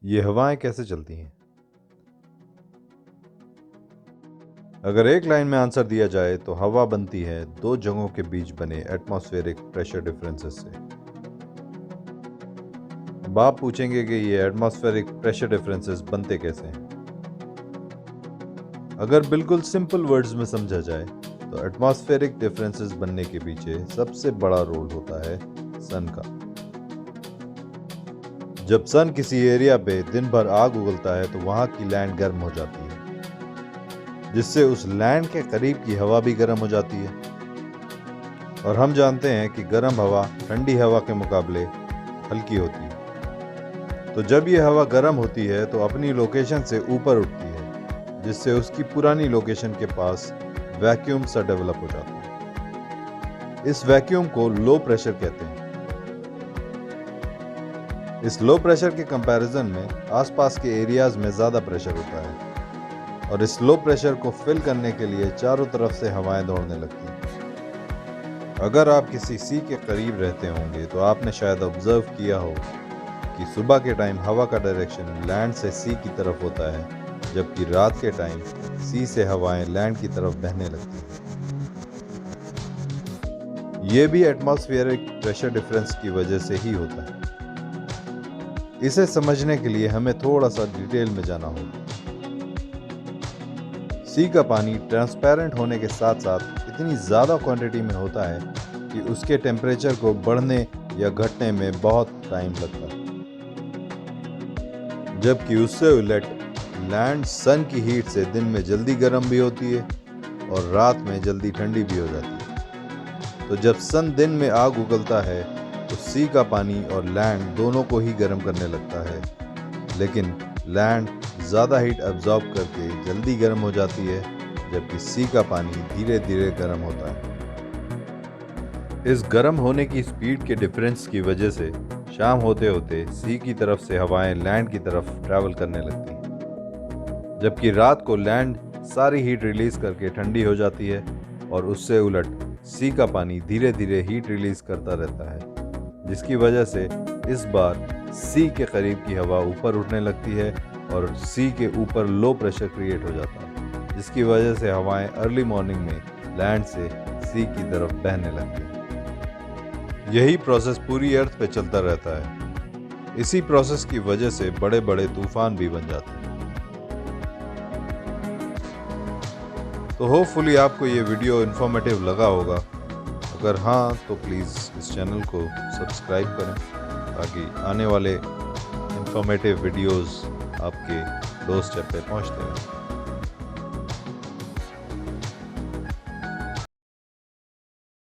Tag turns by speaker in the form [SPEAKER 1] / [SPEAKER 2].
[SPEAKER 1] ये हवाएं कैसे चलती हैं? अगर एक लाइन में आंसर दिया जाए तो हवा बनती है दो जगहों के बीच बने एटमॉस्फेरिक प्रेशर डिफरेंसेस से। अब आप पूछेंगे कि ये एटमॉस्फेरिक प्रेशर डिफरेंसेस बनते कैसे हैं? अगर बिल्कुल सिंपल वर्ड्स में समझा जाए तो एटमॉस्फेरिक डिफरेंसेस बनने के पीछे सबसे बड़ा रोल होता है सन का। जब सन किसी एरिया पे दिन भर आग उगलता है तो वहां की लैंड गर्म हो जाती है, जिससे उस लैंड के करीब की हवा भी गर्म हो जाती है। और हम जानते हैं कि गर्म हवा ठंडी हवा के मुकाबले हल्की होती है। तो जब ये हवा गर्म होती है तो अपनी लोकेशन से ऊपर उठती है, जिससे उसकी पुरानी लोकेशन के पास वैक्यूम सा डेवलप हो जाता है। इस वैक्यूम को लो प्रेशर कहते हैं। इस लो प्रेशर के कंपैरिजन में आसपास के एरियाज में ज़्यादा प्रेशर होता है और इस लो प्रेशर को फिल करने के लिए चारों तरफ से हवाएं दौड़ने लगती हैं। अगर आप किसी सी के करीब रहते होंगे तो आपने शायद ऑब्जर्व किया हो कि सुबह के टाइम हवा का डायरेक्शन लैंड से सी की तरफ होता है, जबकि रात के टाइम सी से हवाएं लैंड की तरफ बहने लगती हैं। ये भी एटमॉस्फेरिक प्रेशर डिफरेंस की वजह से ही होता है। इसे समझने के लिए हमें थोड़ा सा डिटेल में जाना होगा। सी का पानी ट्रांसपेरेंट होने के साथ साथ इतनी ज़्यादा क्वांटिटी में होता है कि उसके टेम्परेचर को बढ़ने या घटने में बहुत टाइम लगता है, जबकि उससे उलट लैंड सन की हीट से दिन में जल्दी गर्म भी होती है और रात में जल्दी ठंडी भी हो जाती है। तो जब सन दिन में आग उगलता है तो सी का पानी और लैंड दोनों को ही गर्म करने लगता है, लेकिन लैंड ज़्यादा हीट एब्जॉर्ब करके जल्दी गर्म हो जाती है, जबकि सी का पानी धीरे धीरे गर्म होता है। इस गर्म होने की स्पीड के डिफरेंस की वजह से शाम होते होते सी की तरफ से हवाएं लैंड की तरफ ट्रैवल करने लगती हैं, जबकि रात को लैंड सारी हीट रिलीज करके ठंडी हो जाती है और उससे उलट सी का पानी धीरे धीरे हीट रिलीज करता रहता है, जिसकी वजह से इस बार सी के करीब की हवा ऊपर उठने लगती है और सी के ऊपर लो प्रेशर क्रिएट हो जाता है, जिसकी वजह से हवाएं अर्ली मॉर्निंग में लैंड से सी की तरफ बहने लगती हैं। यही प्रोसेस पूरी अर्थ पे चलता रहता है। इसी प्रोसेस की वजह से बड़े बड़े तूफान भी बन जाते हैं। तो होपफुली आपको ये वीडियो इन्फॉर्मेटिव लगा होगा। अगर हाँ तो प्लीज़ इस चैनल को सब्सक्राइब करें ताकि आने वाले इन्फॉर्मेटिव वीडियोस आपके डोरस्टेप पे पहुंचते रहें।